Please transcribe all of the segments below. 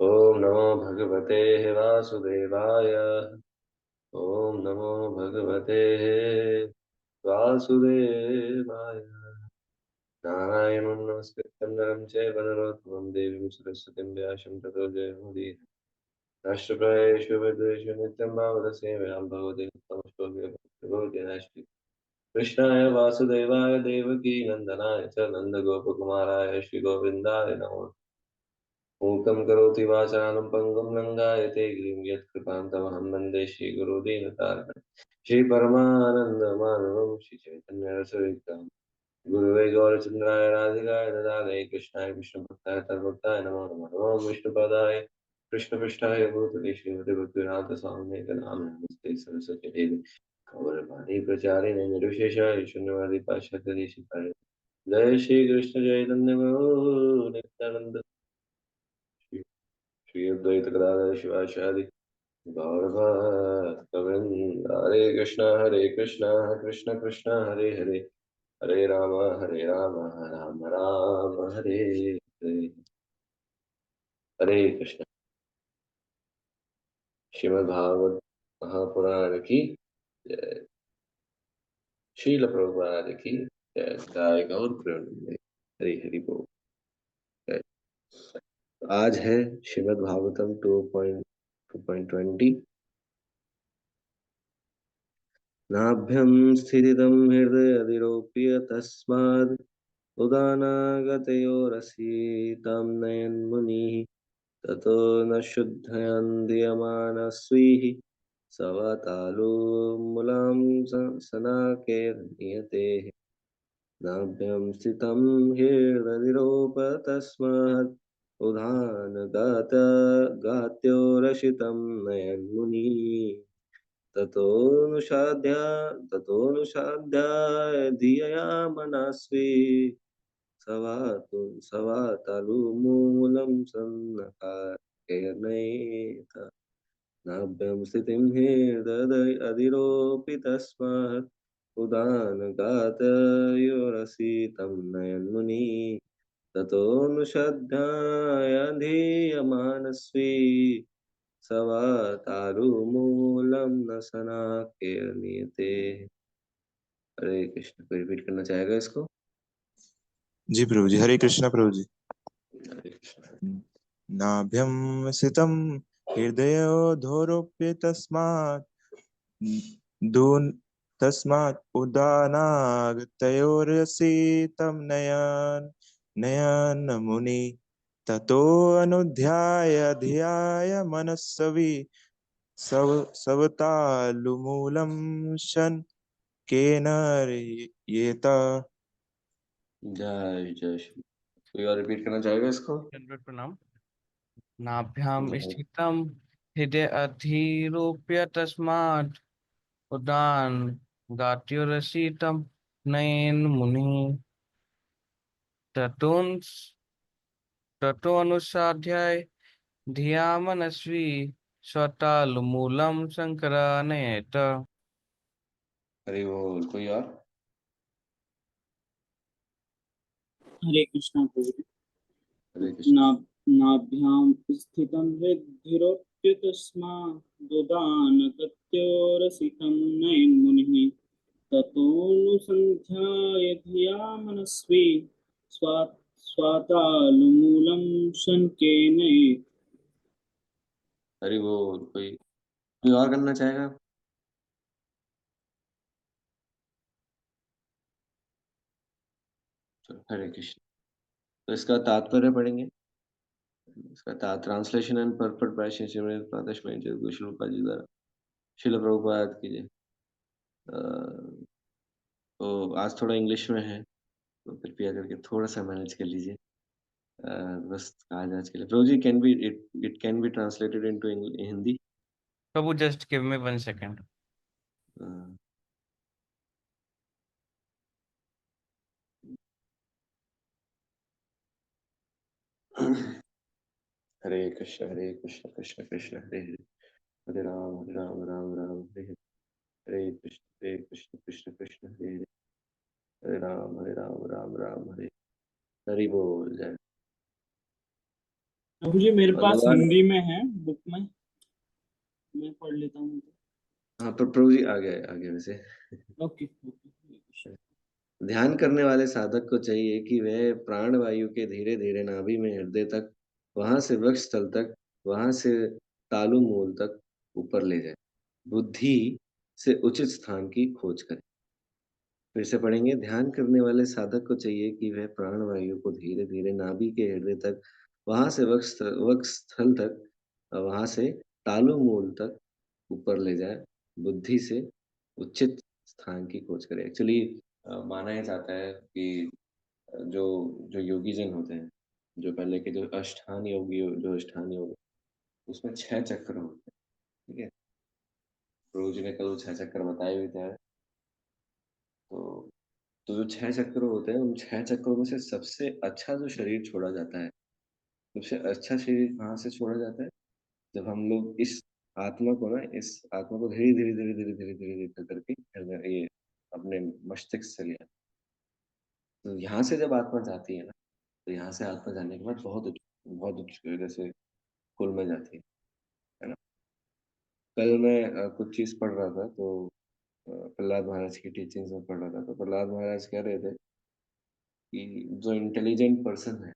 ओम नमो भगवते वासुदेवाय। ओम नमो भगवते वासुदेवाय। नारायणं नमस्कृत्यं नरं चैव नरोत्तमं देवीं सरस्वतीं व्यासं ततो जयमुदीरये। राष्ट्रप्रायेषु वेदेषु नित्यं भावतसेवयां भगवते उत्तमश्लोके कृष्णाय वासुदेवाय देवकी नन्दनाय च नन्दगोपकुमाराय श्रीगोविन्दाय नमो। मूकं करोति वाचालं पङ्गुं लङ्घयते गिरिं यत्कृपां तमहं वन्दे श्रीगुरुदीनतारिणं। श्रीपरमानन्दमाधवं श्रीचैतन्यरसविक्तं गुरुवे गौरचन्द्राय राधिकाय ददालये कृष्णाय विष्णुभक्ताय तद्भक्ताय नमो नमः। नमो विष्णुपदाय कृष्णपृष्ठाय भूतले श्रीमते भक्तिवेदान्त स्वामिने नाम नमस्ते सरस्वती देवी गौरवाणी प्रचारिणे निर्विशेषाय शून्यवादी पाश्चात्यदेशिकाय। जय श्री कृष्ण चैतन्य प्रभु नित्यानंद श्री अद्वैत गदाधर शिवाचार्य गौरभक्तवृंद। हरे कृष्ण कृष्ण कृष्ण हरे हरे, हरे राम राम राम हरे हरे। हरे कृष्ण। श्रीमद् भागवत महापुराण की जय। श्रील प्रभुपाद की जय। गाय गौर प्रेम हरि हरि बोल। जय। आज है श्रीमद् भागवतम 2.20। नाभ्यं स्थितं हृदयदिरोप्य तस्माद् उदानागतयोरसीतां नयन्मुनिः। ततो न शुद्धयन्दियमानस्वीः सवातालुमूलां सनाकेर्नियतेः। नाभ्यं स्थितं हृदयदिरोपतस्मात् उदानगत गात्योरसितं नयन्मुनिः। ततोऽनुषाद्या ततोऽनुषाद्याय धियया मनस्वी सवातालुमूलं सन्नकार्यनेत। नाभ्यं स्थितिं हृदयदिरोपितस्मात् उदानगातयोरसितं नयन्मुनिः। ततोऽनुषाद्याय धियमानस्वी सवातारुमूलम न सनाकेर्नियते। हरे कृष्ण। कोई रिपीट करना चाहेगा इसको? जी प्रभु जी, हरे कृष्णा प्रभु जी। हरे कृष्ण। नाभ्यं स्थितं हृदयोद्धरोप्य दून तस्मात् उदानागतयोरसितं नयन मुनि। ततो अनुध्याय धियाय मनस्सवि सवतालुमूलं शनकेन येत। जय जय श्री। कोई और रिपीट करना चाहेगा इसको? दंडवत प्रणाम। नाभ्याम स्थितम हृदय अधिरूप्य तस्मात् उदान गात्योरसितम नयन मुनि। ततोन ततोऽनुसाध्याय धिया मनस्वी स्वतालमूलम शंकरानयत। हरि बोल। कोई और? हरे कृष्णा प्रभु। हरे कृष्ण। नाभ्यां स्थितं हृद्धिरोप्य तस्मादुदानगत्योरसितं नयन्मुनिः। ततोऽनुसन्ध्याय धिया मनस्वी स्वातालुमूलं शनकेनयेत्। हरि बोल। कोई और करना चाहेगा? चलो, हरे कृष्ण। तो इसका तात्पर्य पढ़ेंगे। इसका translation and purport by Shri Srimad पादश्मय गोस्वामी रूपा जी द्वारा। शिल प्रभुपाद की जय। तो आज थोड़ा इंग्लिश में है, तो कृपया करके थोड़ा सा मैनेज कर लीजिए। बस आज आज के लिए Prabhu ji, can be it can be translated into Hindi? Prabhu just give me 1 second. Hare Krishna Krishna Krishna Hare Hare, Hare Ram Ram Ram Hare Hare. Hare Krishna Krishna Krishna Hare Hare, Hare Ram Ram Ram Hare. Hari बोल। जय। प्रभु जी मेरे पास भगवान, हिंदी में है बुक में, मैं पढ़ लेता हूँ। हाँ पर प्रभु जी आ गए वैसे। Okay okay. ध्यान करने वाले साधक को चाहिए कि वह प्राण वायु के धीरे धीरे नाभि में हृदय तक, वहां से वक्ष स्थल तक, वहां से तालु मूल तक ऊपर ले जाए। बुद्धि से उचित स्थान की खोज करे। फिर से पढ़ेंगे। ध्यान करने वाले साधक को चाहिए कि वह प्राण वायु को धीरे धीरे नाभि के हृदय तक, वहां से वक्ष स्थल तक, वहां से तालु मूल तक ऊपर ले जाए। बुद्धि से उचित स्थान की खोज करे। एक्चुअली माना ही जाता है कि जो जो योगी जन होते हैं, जो पहले के जो अष्टांग योगी, जो अष्टांग योग, उसमें 6 चक्र होते हैं। ठीक है, प्रभु जी ने कल वो 6 चक्र बताए हुए थे। तो जो 6 चक्र होते हैं, उन 6 चक्रों में से सबसे अच्छा जो शरीर छोड़ा जाता है, सबसे अच्छा शरीर कहाँ से छोड़ा जाता है? जब हम लोग इस आत्मा को ना, इस आत्मा को धीरे धीरे धीरे धीरे धीरे धीरे धीरे करके ये अपने मस्तिष्क से लिया। तो यहाँ से जब आत्मा जाती है ना, तो यहाँ से आत्मा जाने के बाद बहुत उच्च जैसे कुल में जाती है ना। कल मैं कुछ चीज पढ़ रहा था, तो प्रहलाद महाराज की टीचिंग्स में पढ़ रहा था, तो प्रहलाद महाराज कह रहे थे कि जो इंटेलिजेंट पर्सन है,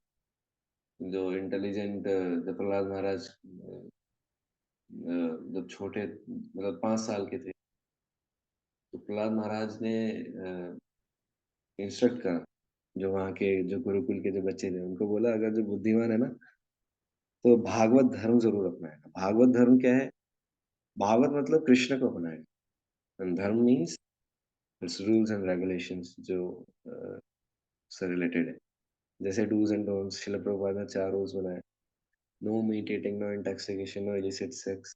जो इंटेलिजेंट, जब प्रहलाद महाराज जब छोटे मतलब 5 साल के थे, तो प्रहलाद महाराज ने इंस्ट्रक्ट करा, जो वहाँ के जो गुरुकुल के जो बच्चे थे उनको बोला, अगर जो बुद्धिमान है ना, तो भागवत धर्म जरूर अपनाएगा। भागवत धर्म क्या है? भागवत मतलब कृष्ण को अपनाएगा। एंड धर्म means it's rules and regulations जो से रिलेटेड है। जैसे डूज एंड डोंट्स, शिल प्रभुपाद ने 4 रूल्स बनाए। No meat eating, no intoxication, no illicit sex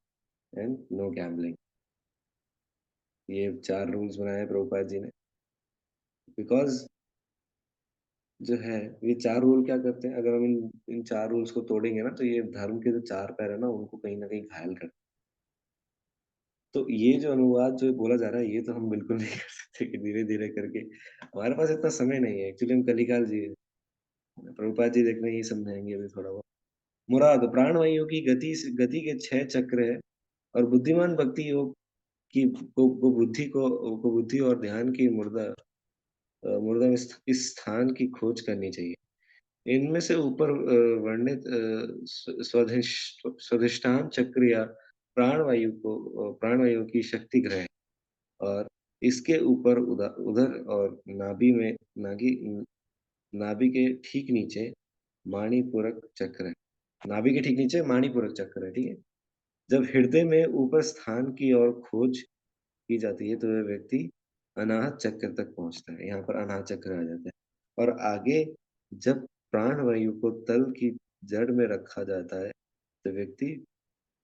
and no gambling. ये 4 रूल्स बनाए प्रभुपाद जी ने। बिकॉज जो है, ये 4 रूल क्या करते हैं, अगर हम इन 4 रूल्स को तोड़ेंगे ना, तो ये धर्म के जो 4 पैर है ना, उनको कहीं ना कहीं घायल करते हैं। तो ये जो अनुवाद जो बोला जा रहा है, ये तो हम बिल्कुल नहीं कर सकते कि धीरे धीरे करके। हमारे पास इतना समय नहीं है एक्चुअली, हम कलिकाल जी हैं। प्रभुपाद जी देखना ये समझाएंगे अभी थोड़ा बहुत। मुराद प्राणवायु की गति के 6 चक्र है, और बुद्धिमान भक्ति योग की को बुद्धि और ध्यान की मुर्दा में इस स्थान की खोज करनी चाहिए। इनमें से ऊपर वर्णित स्वाधिष्ठान चक्र या प्राणवायु की शक्ति ग्रह है, और इसके ऊपर उधर और नाभि के ठीक नीचे मणिपूरक चक्र है। नाभि के ठीक नीचे मणिपूरक चक्र है। ठीक है। जब हृदय में ऊपर स्थान की ओर खोज की जाती है, तो वह व्यक्ति अनाहत चक्र तक पहुंचता है। यहाँ पर अनाहत चक्र आ जाता है। और आगे जब प्राण वायु को तल की जड़ में रखा जाता है, तो व्यक्ति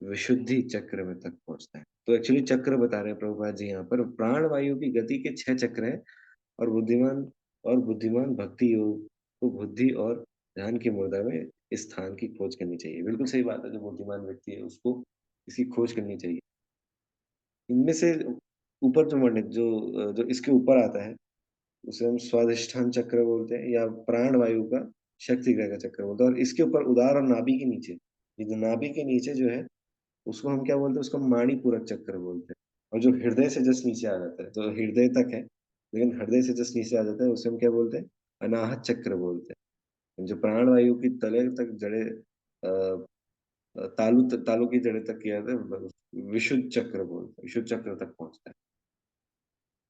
विशुद्धि चक्र में तक पहुंचता है। तो एक्चुअली चक्र बता रहे हैं प्रभुपाद जी यहाँ पर। प्राण वायु की गति के 6 चक्र हैं, और बुद्धिमान भक्ति योग को बुद्धि और ध्यान की मुद्रा में इस स्थान की खोज करनी चाहिए। बिल्कुल सही बात है, जो बुद्धिमान व्यक्ति है उसको इसकी खोज करनी चाहिए। इनमें से ऊपर जो वर्णित जो इसके ऊपर आता है, उसे हम स्वादिष्ठान चक्र बोलते हैं, या प्राण वायु का शक्ति ग्रह का चक्र बोलते हैं। और इसके ऊपर उदार और नाभि के नीचे, ये जो नाभि के नीचे जो है, उसको हम क्या बोलते हैं? उसको मणिपूरक चक्र बोलते हैं। और जो हृदय से जस्ट नीचे आ जाता है, जो हृदय तक है लेकिन हृदय से जस्ट नीचे आ जाता है, उसे हम क्या बोलते हैं? अनाहत चक्र बोलते हैं। जो प्राण वायु की तले तक जड़े, तालु की जड़े तक किया जाता है, विशुद्ध चक्र बोलते हैं। विशुद्ध चक्र तक पहुंचता है।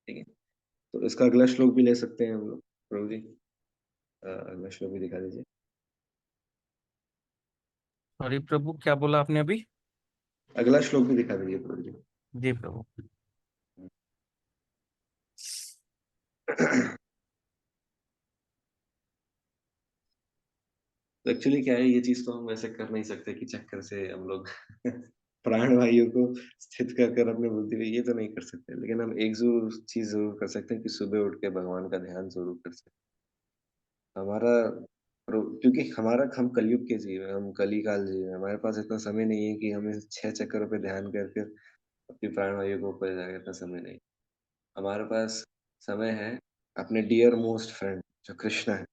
ठीक है। तो इसका अगला श्लोक भी ले सकते हैं हम लोग। प्रभु जी अगला श्लोक भी दिखा दीजिए। सॉरी प्रभु, क्या बोला आपने अभी? अगला श्लोक भी दिखा दीजिए प्रभु जी। जी प्रभु। तो एक्चुअली क्या है, ये चीज तो हम वैसे कर नहीं सकते कि चक्कर से हम लोग प्राण वायु को स्थित कर कर अपने बुद्धि में, ये तो नहीं कर सकते। लेकिन हम एक जरूर चीज जरूर कर सकते हैं कि सुबह उठ के भगवान का ध्यान जरूर कर सकते हैं। क्योंकि हम कलयुग के जीव हैं, हम कलिकाल जीव हैं। हमारे पास इतना समय नहीं है कि हमें 6 चक्कर पे ध्यान करके अपनी प्राण वायु को ऊपर जाएगा, इतना समय नहीं। हमारे पास समय है अपने डियर मोस्ट फ्रेंड जो कृष्णा है,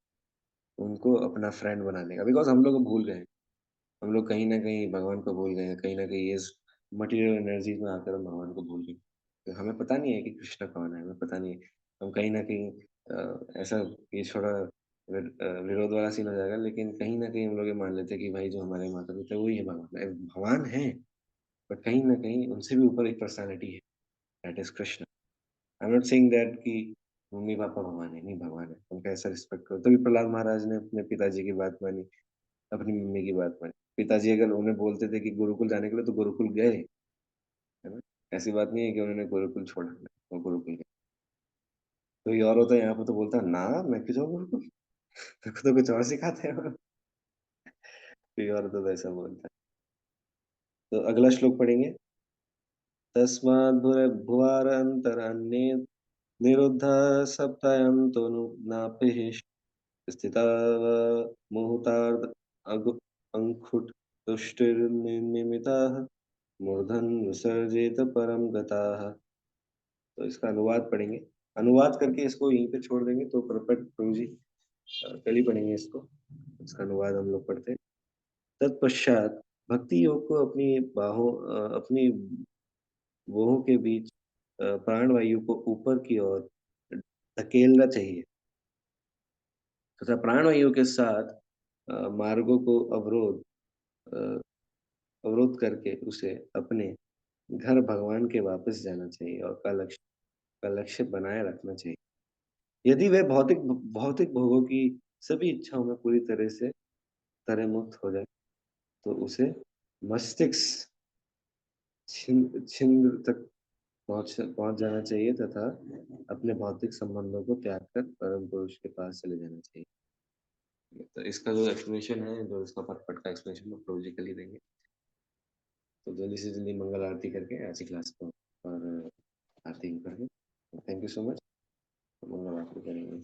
उनको अपना फ्रेंड बनाने का। बिकॉज हम लोग भूल गए। हम लोग कहीं ना कहीं भगवान को भूल गए हैं, कहीं ना कहीं इस मटेरियल एनर्जी में आकर हम भगवान को भूल गए। तो हमें पता नहीं है कि कृष्ण कौन है, हमें पता नहीं है। हम कहीं ना कहीं ऐसा, ये थोड़ा विरोध वाला सीन हो जाएगा, लेकिन कहीं ना कहीं हम लोग ये मान लेते हैं कि भाई जो हमारे माता पिता वही है भगवान। भगवान है, बट कहीं ना कहीं उनसे भी ऊपर एक पर्सनालिटी है, that is Krishna. I am not saying that कि मम्मी पापा भगवान है, नहीं भगवान है, उनका ऐसा रिस्पेक्ट करो। तभी प्रहलाद महाराज ने अपने पिताजी की बात मानी, अपनी मम्मी की बात मानी। पिताजी अगर उन्हें बोलते थे कि गुरुकुल जाने के लिए, तो गुरुकुल गए, है ना। ऐसी बात नहीं है कि उन्होंने गुरुकुल छोड़ा, वो गुरुकुल गए। तो ये और होता है यहाँ पे, तो बोलता ना मैं क्यों जाऊँ गुरुकुल, मेरे को तो कुछ और सिखाते हैं वहाँ। कोई और तो वैसा बोलता है। तो अगला श्लोक पढ़ेंगे। तस्माद् भुवारन्तरन्ये निरुद्ध सप्तायन्तो नापिः स्थिताव मुहुतार्ध अंकुट तुष्टिर्निमिताः मूर्धन् विसर्जेत परम गताः। तो इसका अनुवाद पढ़ेंगे, अनुवाद करके इसको यहीं पे छोड़ देंगे। तो परफेक्ट प्रभु जी कल ही पढ़ेंगे इसको, इसका अनुवाद हम लोग पढ़ते हैं। तत्पश्चात भक्ति योग को अपनी अपनी बाहों के बीच प्राणवायु को ऊपर की ओर धकेलना चाहिए तथा प्राणवायु के साथ मार्गों को अ, अवरोध करके उसे अपने घर भगवान के वापस जाना चाहिए और का लक्ष्य बनाए रखना चाहिए। यदि वह भौतिक भोगों की सभी इच्छाओं में पूरी तरह से तरह मुक्त हो जाए, तो उसे मस्तिष्क छिंद तक पहुंच जाना चाहिए तथा अपने भौतिक संबंधों को त्याग कर परम पुरुष के पास चले जाना चाहिए। तो इसका जो एक्सप्लेनेशन है, जो इसका परफेक्ट का एक्सप्लेनेशन वो प्रभु जी कल ही देंगे। तो जल्दी से जल्दी मंगल आरती करके आज की क्लास को और आरती करके थैंक यू सो मच। मंगल आरती करेंगे।